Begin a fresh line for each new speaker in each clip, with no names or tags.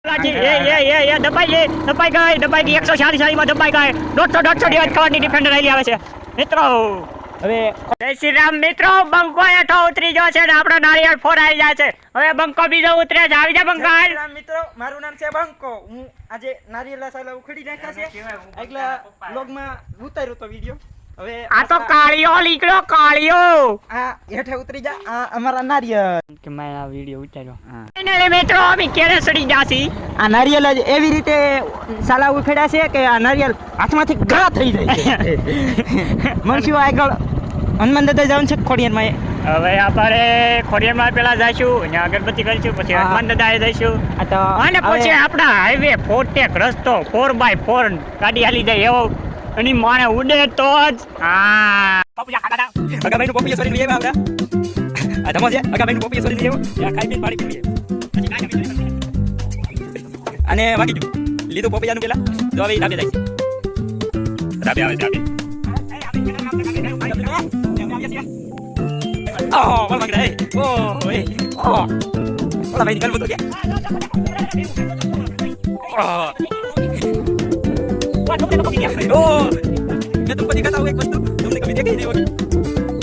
દબાઈ ગઈ 146 માં દબાઈ ગઈ 150 ડિવાઇડ કવરની ડિફેન્ડર આવી આવે છે મિત્રો. હવે જય શ્રી રામ મિત્રો, બંકો હેઠો ઉતરી ગયો છે ને આપણો નારિયેળ ફોડાઈ જાય છે. હવે બંકો બીજો ઉતરે છે, આવી જા બંકા.
મિત્રો મારું નામ છે બંકો. હું આજે નારિયેળના સાલા ઉખડી નાખ્યા છે એટલે વ્લોગમાં ઉતાર્યો તો વિડિયો. હવે
આ તો કાળિયો નીકળ્યો, કાળિયો.
આ હેઠે ઉતરી જા, આ અમારા નારિયેળ
કે મેં આ વિડિયો ઉતાર્યો. ફાઇનલી મિત્રો અમે કેરે સડી જાસી.
આ નારિયેળ જ એવી રીતે સાલા ઉખડ્યા છે કે આ નારિયેળ હાથમાંથી ગળા થઈ જાય છે. મનસ્યુ આગળ હનુમાન દાદા જવાનું છે ખોડિયારમાં.
હવે આપણે ખોડિયારમાં પેલા જઈશું અને અગરબત્તી કરીશું, પછી હનુમાન દાદા જઈશું અને પછી આપણા હાઈવે 4ટેક રસ્તો 4x4 ગાડી હાલી જાય એવો અને માણે ઉડે તો જ. હા
અગાભાઈનું પોપીએ સોરી લઈ આવ્યા આપડા. આ ધમો છે અગાભાઈનું પોપીએ સોરી લઈ આવ્યો. આ ખાઈ પીને પાણી પીએ અને વાગી ગયું લીધું પોપૈયાનું પેલા. તો હવે ડાબે જાય છે. ડાબે આવે છે ડાબે. ઓહ બોલ માગે રે. ઓહ એ ઓહ ઓલા ભાઈ નિકલ બોતો કે. ઓહ ओह मैं तुमको दिखाता हूँ एक वस्तु तुमने कभी देखी नहीं होगी.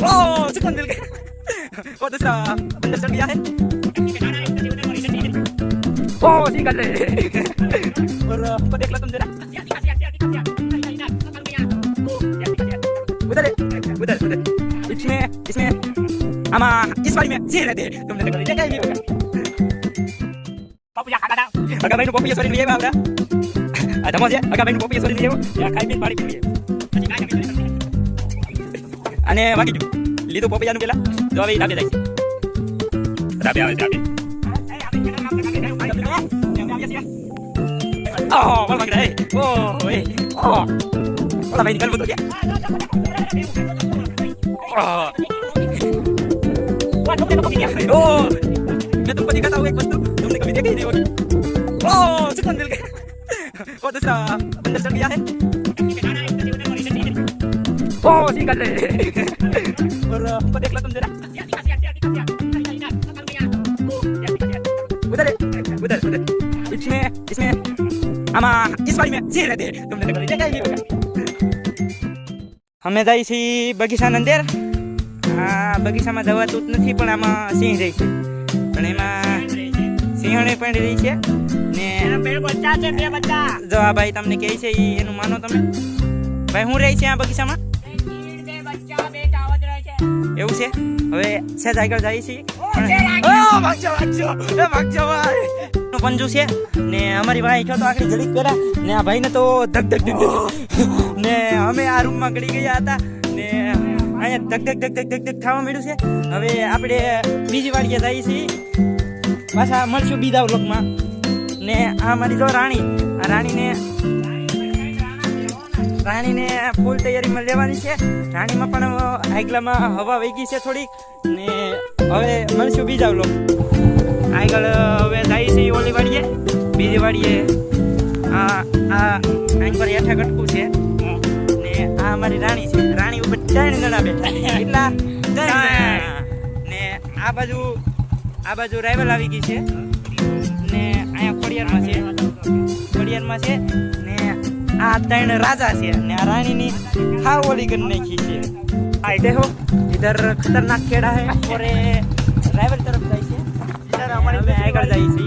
ओह सुकून मिल गया. और दूसरा बंदर चढ़ गया है. ओह ठीक है और हमको देख लो तुम जरा. उधर उधर उधर इसमें इसमें हमारा इस वाली में जी रहते तुमने तो कभी देखा ही नहीं होगा. अगर भाई पॉपी सॉरी लिए बाबा આ ધમો છે અગાભાઈનું પોપીએ સોરી લઈ આવ્યો. આ ખાઈ પીને પાણી પીએ અને વાગી ગયું લીધું પોપૈયાનું પેલા. તો હવે ડાબે જાય છે. ડાબે આવે છે ડાબે. ઓહ બોલ માગે રે. ઓહ એ ઓહ ઓલા ભાઈ નિકલ બોતો કે. ઓહ ओह मैं तुमको दिखाता हूँ एक वस्तु तुमने कभी देखी नहीं होगी. ओह सुकून मिल गया. और दूसरा बंदर चढ़ गया है. ओह ठीक है और हमको देख लो तुम जरा. उधर उधर उधर इसमें इसमें हमारा इस वाली में जी रहते तुमने तो कभी देखा ही नहीं होगा. અમે જાય છીએ બગીચાની અંદર. આ બગીચામાં જવાતું જ નથી પણ આમાં સિંહ રહી છે પણ એમાં સિંહણે પણ રહી છે ને
બે બચ્ચા છે, બે બચ્ચા.
જો આ ભાઈ તમને કહે છે એનું માનો તમે. ભાઈ હું રહી છે આ બગીચામાં?
બે બચ્ચા, બે ચાવત રહે છે.
એવું છે. હવે સેજ આગળ જાય છે. ભાગજો ભાઈ નું પંજુ છે ને અમારી ભાઈ છો તો આખરી જડીક પેલા ને આ ભાઈને તો ધક ધક ધક ને અમે આ રૂમમાં ગળી ગયા હતા ને અહીંયા ધક ધક ધક ધક ધક ધક થવા મળ્યું છે. હવે આપણે બીજી વાડીએ જઈએ છીએ પાછા મળશું બીજા વ્લોગમાં. ને આ મારી જો રાણી, આ રાણીને ફૂલ તૈયારીમાં લેવાની છે. રાણીમાં પણ આગલામાં હવા વહી ગઈ છે થોડીક ને હવે મળશું બીજા વ્લોગ. આગળ હવે જાય છે ઓલી વાડીએ બીજી વાડીએ. અહીં પર હેઠા કટકું છે ને આ અમારી રાણી છે. રાણી ઉપર 3 જણા બેઠા એટલા ને આ બાજુ રાઇવલ આવી ગઈ છે ને અહીંયા ખોડિયારમાં છે ને આ 3 રાજા છે ને આ રાણીની હાવ ઓલી કરી નાખી છે. આ દેખો ઇધર ખતરનાક ખેડા હે और રાઇવલ તરફ જાય છે. ઇધર અમારી આગળ જાય છે.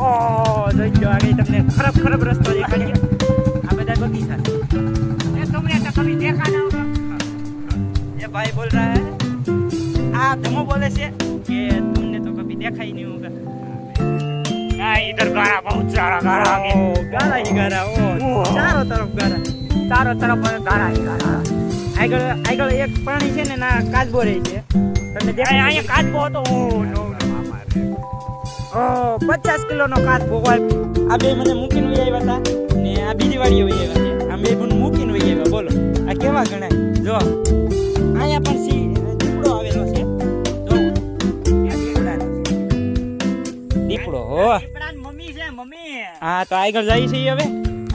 ઓહ જોઈ જો આગળ તમને ખરાબ રસ્તો દેખાય. આ બધા બગીચા
ये तुमने तो कभी देखा ना होगा.
ये भाई बोल रहा है आ धमो बोले से कि तुमने तो कभी देखा ही नहीं होगा.
हाँ, इधर गारा बहुत सारा गारा आगे.
गारा ही गारा. चारों तरफ गारा
गारा ही गारा.
આગળ એક પાણી છે ને ના કાચબો રહી છે તમને દેખાય.
અહીંયા કાચબો હતો.
ઓ 50 કિલોનો કાચબો હોય. આ બે મને મૂકીને વહી આવ્યા હતા ને આ બીજી વાડીએ વહી આવ્યા છે. આ બે પણ મૂકીને વહી આવ્યા. બોલો આ કેવા ગણાય. જો અહીંયા પણ દીપડો આવેલો છે. જો દીપડો
મમ્મી છે મમ્મી.
હા તો આગળ જાય છે હવે.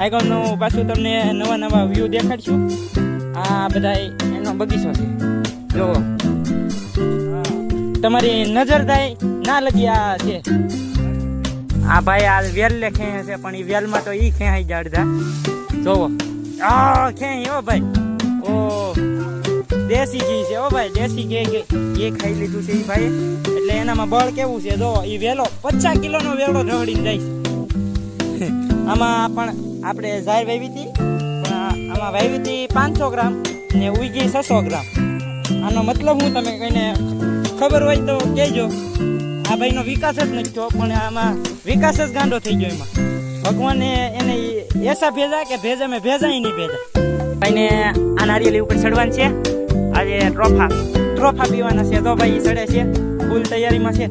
આગળનું પાછું તમને નવા વ્યૂ દેખાડશું. આ બધા એનો બગીચો છે. જો તમારી નજર થાય ના લગી આ છે આ ભાઈ આ વેલ લે ખેંચે છે પણ એ વેલમાં તો ઈ ખેંચાઈ જાય અડધા. જોવો ખેંચી હો ભાઈ. ઓ દેશી ઘી છે હો ભાઈ, દેશી ઘી એ ખાઈ લીધું છે એ ભાઈ. એટલે એનામાં બળ કેવું છે જો, એ વેલો 50 કિલોનો વેલો રગડીને જાય છે. આમાં પણ આપણે ઝાર વાવી હતી, પણ આમાં વાવી હતી 500 ગ્રામ ને ઉગી 600 ગ્રામ. આનો મતલબ હું તમે કઈને ખબર હોય તો કહેજો. આ ભાઈનો વિકાસ જ નથી થયો, પણ આમાં વિકાસ જ ગાંડો થઈ ગયો. એમાં ભગવાને એને એસા ભેજા કે ભેજા મેં ભેજા નહીં ભેજા. ભાઈને આ નારિયેલી ઉપર ચડવાનું છે. આજે ટ્રોફા પીવાના છે. તો ભાઈ ચડે છે, ફૂલ તૈયારીમાં છે.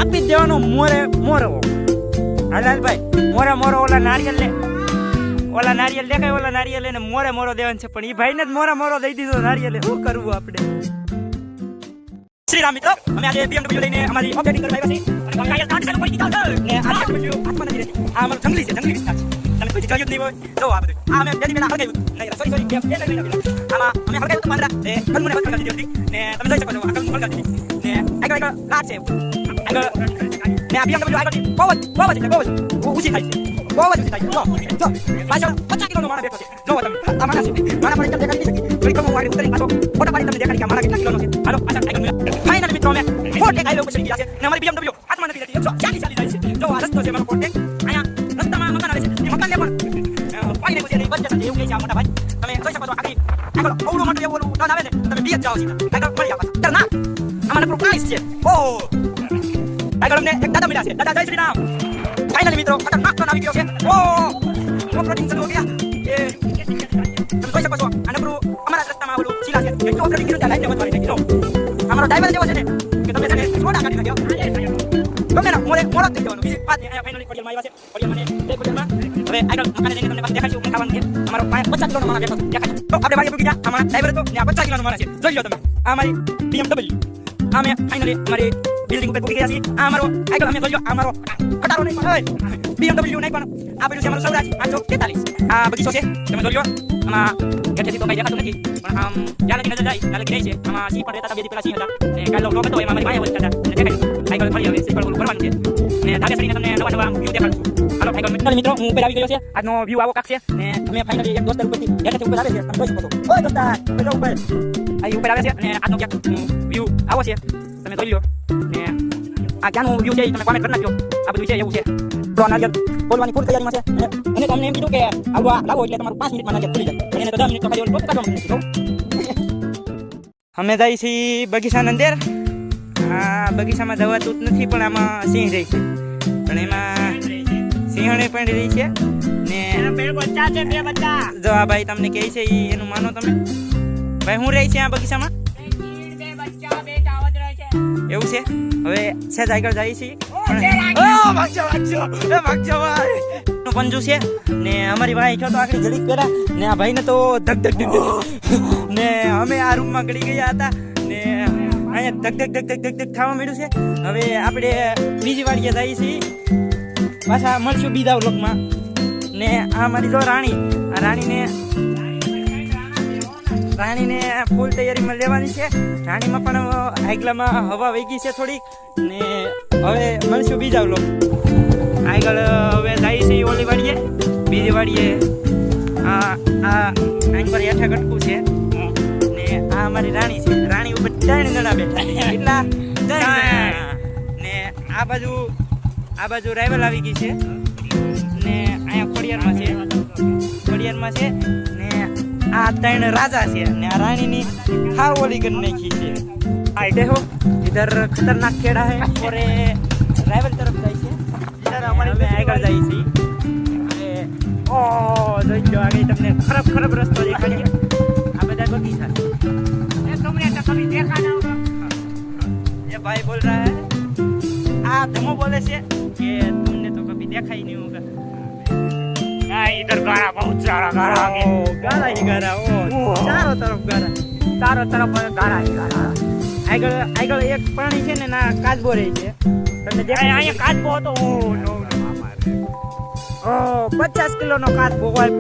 આપી જ દેવાનો મોરે મોરો. હાલાલભાઈ મોરે ઓલા નારિયેલ દેખાય, ઓલા નારિયેલ એને મોરે મોરો દેવાનું છે. પણ એ ભાઈને જ મોરો દઈ દીધો નારિયેલ. શું કરવું આપણે? શ્રી રામ મિત્રો, અમે આજે BMW લઈને અમારી ઓપરેટિંગ કરવા આવ્યા છીએ. અને બંગાળિયા સ્ટાર્ટ ચાલુ કરી દીધો છે. ને આ BMW હાથમાં નથી રહેતી. આ અમારું જંગલી વિસ્તાર છે. તમે કોઈ જોયું જ નહીં હોય જો આ બધું. આ અમે બે પેલા હળગાવ્યું નહીં, સોરી બે આમાં અમે હળગાવ્યું હતું પાંદડા. એ કલમુને વસ્તુ કરી દીધી હતી. ને તમે જોઈ શકો છો આ કલમુ હળગાવી દીધી. ને આગળ લાટ છે. આગળ ને આ BMW આગળથી બહુ જ ઊંચી થાય છે. બહુ જ ઊંચી થાય છે. જો પાછળ 50 કિલોનો માણસ બેઠો છે. જો તમે આ માણસ છે. મારા પર એકદમ દેખાડી નહીં શકી. થોડી કમ વાળી ઉતરી પાછો ફોટો પાડી તમને દેખાડી કે મારા કેટલા કિલોનો છે. હાલો પાછળ આગળ ફાઇનલ મિત્રો અમે ફોર્ટ એક હાઈવે ઉપર ચડી ગયા છે. ને અમારી BMW હાથમાં નથી રહેતી. 140 જાય છે. જો આ રસ્તો છે મારો ફોર્ટ એક. અહીંયા રસ્તામાં મકાન આવે છે. એ મકાનને પણ પાણી નાખ્યું છે. નહીં બચત એવું કહે છે આ મોટા ભાઈ. તમે જોઈ શકો છો આગળ અવળું મોટું એવું ટર્ન આવે ને તમે બી જ જાઓ છો. આગળ મળી આવો ના આમાં નકરું પ્રાઇસ છે. ઓહ આગળ અમને એક દાદા મળ્યા છે. દાદા જય શ્રી રામ. ફાઇનલી મિત્રો ખતરનાક ટર્ન આવી ગયો છે. ઓહ ઓપરેટિંગ શરૂ હો ગયા. એ તમે જોઈ શકો છો આ નકરું અમારા રસ્તામાં ઓલું ચીલા છે. એટલું ઓપરેટિંગ કર્યું ત્યાં લાઈન વધવાની થઈ ગઈ. અમારો ડ્રાઈવર જેવો છે ને કે તમે છે ને છોડા કાઢી નાખ્યો. ગમે ના મોરે મોરો થઈ જવાનું. બીજી વાત ને અહીંયા ફાઇનલી કોડિયલમાં આવ્યા છે. કોડિયલમાં ને બે કોડિયલમાં હવે આગળ મકાને જઈને તમને દેખાડશું હું ખાવાનું છે. અમારો 50 કિલોનો માણસ બેઠો દેખાડશું. તો આપણે વાડી પૂકી ગયા. આમાં ડ્રાઈવર હતો ને આ 50 કિલોનો માણસ છે. જોઈ લો તમે. આ મારી BMW. આ મેં ફાઇનલી અમારી બિલ્ડિંગ ઉપર પૂકી ગયા છીએ. આ અમારો આગળ અમે જોઈ લો. આ અમારો કટારો નહીં પણ BMW નહીં પણ આ પેલું છે અમારું સૌરાજ 843. આ બગીચો છે તમે જોઈ લો. આમાં હેઠેથી તો કઈ દેખાતું નથી પણ આમ જ્યાં લગી નજર જાય ત્યાં લગી રહી છે. આમાં સિંહ પણ રહેતા હતા. બે પેલા સિંહ હતા ને કાલનો વ્લોગ હતો એમાં મારી માયા વધતા હતા. ને દેખાય આગળ ફરી હવે સિંહ પણ ભરવાનું છે. ને ધાગેશ્વરીને તમને નવા વ્યૂ દેખાડશું. હાલો આગળ મિત્રો હું ઉપર આવી ગયો છે. આજનો વ્યૂ આવો કાક છે. ને અમે ફાઇનલી એક દોસ્તર ઉપરથી હેઠેથી ઉપર આવે છે. તમે જોઈ શકો છો. ઓય દોસ્તા બેજો ઉપર. આ ઉપર આવે છે અને આજનો ક્યાંક વ્યૂ આવો છે. તમે જોઈ લો. ને આ ક્યાંનું વ્યૂ છે એ તમે કોમેન્ટ કરી નાખજો. આ બધું છે એવું છે. તો નારિયેલ બોલવાની ફૂલ તૈયારીમાં છે. અને તમને એમ કીધું કે આવવા લાવો એટલે તમારું 5 મિનિટમાં નારિયેલ ખુલી જાય. એને તો 10 મિનિટ તો ખાલી ઓલું કાઢવા મળે છે. અમે જઈએ છીએ બગીચાની અંદર. આ બગીચામાં જવાતું જ નથી પણ આમાં સિંહ રહી છે. પણ એમાં સિંહણે પણ રહી છે. ને
બે બચ્ચા છે, બે બચ્ચા.
જો આ ભાઈ તમને કહે છે એનું માનો તમે. ભાઈ હું રહી છે આ બગીચામાં
બે બચ્ચા, બે ચાવત રહે છે.
એવું છે. હવે સહેજ આગળ જઈએ છીએ. પંજુ છે ને અમારી ભાઈ છો તો આખરી જડીક પહેલા ને આ ભાઈને તો ધક ધક ધક ને અમે આ રૂમમાં ગળી ગયા હતા ને અહીંયા ધક ધક ધક ધક ધક ધક થવા મળ્યું છે. હવે આપણે બીજી વાડીએ જઈએ છીએ. પાછા મળશું બીજા વ્લોગમાં. ને આ મારી જો રાણી, આ રાણીને ફૂલ તૈયારીમાં લેવાની છે. રાણીમાં પણ આગલામાં હવા વહી ગઈ છે થોડીક. ને હવે મળશું બીજા વ્લોગ. આગળ હવે જાય છે ઓલી વાડીએ, બીજી વાડીએ. આની પર હેઠા કટકું છે ને આ અમારી રાણી છે. રાણી ઉપર 3 જણા બેઠા એટલા ને આ બાજુ રાઇવલ આવી ગઈ છે. ને અહીંયા ખોડિયારમાં છે ને આ 3 રાજા છે. ને આ રાણીની હાવ ઓલી કરી નાખી છે. આ દેખો इधर खतरनाक खेड़ा है और राइवल तरफ જાય છે. इधर हमारे આગળ જાય છે. ઓ જોઈ લો આગળ તમને ખરાબ રસ્તો દેખાડીએ. આ બધા બગીચા છે.
तुमने तो कभी देखा ना होगा.
ये भाई बोल रहा है આ ધમો બોલે છે કે तुमने तो कभी देखा ही नहीं होगा.
इधर गारा बहुत सारा गारा आगे.
ગારા ही ગારા. ચારો તરફ ગારા.
चारों तरफ गारा ही गारा.
આગળ એક પ્રાણી છે ને ના કાચબો રહે છે. તમને દેખાય
અહીંયા કાચબો હતો.
ઓ 50 કિલોનો કાચબો હોય.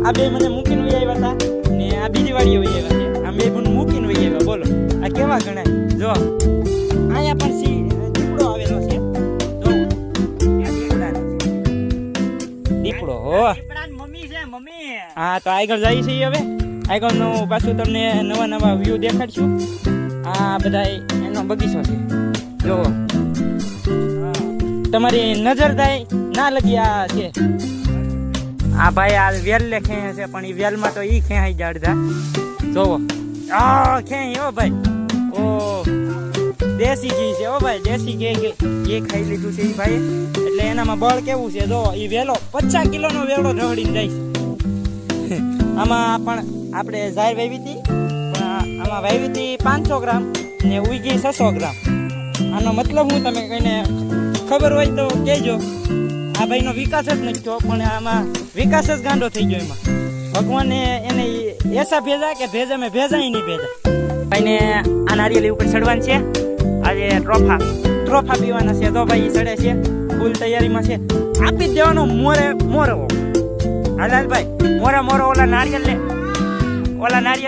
આ બે મને મૂકીને વહી આવ્યા હતા ને આ બીજી વાડીએ વહી આવ્યા છે. આ બે પણ મૂકીને વહી આવ્યા. બોલો આ કેવા ગણાય. જો અહીંયા પણ દીપડો આવેલો છે. જો દીપડા બેવડો હો.
દીપડાની મમ્મી છે મમ્મી.
હા તો આગળ જઈએ છીએ હવે. આગળનું પાછું તમને નવા નવા વ્યૂ દેખાડશું. આ બધા એનો બગીચો છે જોવો. તમારી નજર થાય ના લગી આ છે. આ ભાઈ આ વેલ લે ખેંચે છે પણ એ વેલમાં તો ઈ ખેંચાઈ જાડતા જોવો. આ ખેંચી હો ભાઈ. ઓ દેશી ઘી છે હો ભાઈ. દેશી ઘી ખાઈ લીધું છે એ ભાઈ. એટલે એનામાં બળ કેવું છે જો. એ વેલો 50 કિલોનો વેલો રવડીને જાય છે. આમાં પણ આપણે ઝાર વાવી હતી પણ આમાં વાવી હતી 500 ગ્રામ ને ઉગી 600 ગ્રામ. આનો મતલબ હું તમે કઈને ખબર હોય તો કહેજો. આ ભાઈનો વિકાસ જ નથી થયો પણ આમાં વિકાસ જ ગાંડો થઈ ગયો. એમાં ભગવાને એને એસા ભેજા કે ભેજા મેં ભેજા નહીં ભેજા. ભાઈને આ નારિયેલી ઉપર ચડવાનું છે. આજે ટ્રોફા પીવાના છે તો ભાઈ ચડે છે. ફૂલ તૈયારીમાં છે. આપી જ દેવાનો મોરો. હાલ ભાઈ મોરો ઓલા નારિયેલ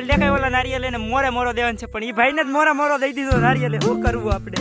દેખાય ઓલા નારિયેલ એને મોરો દેવાનું છે પણ એ ભાઈને જ મોરો દઈ દીધો નારિયેલ. શું કરવું આપણે.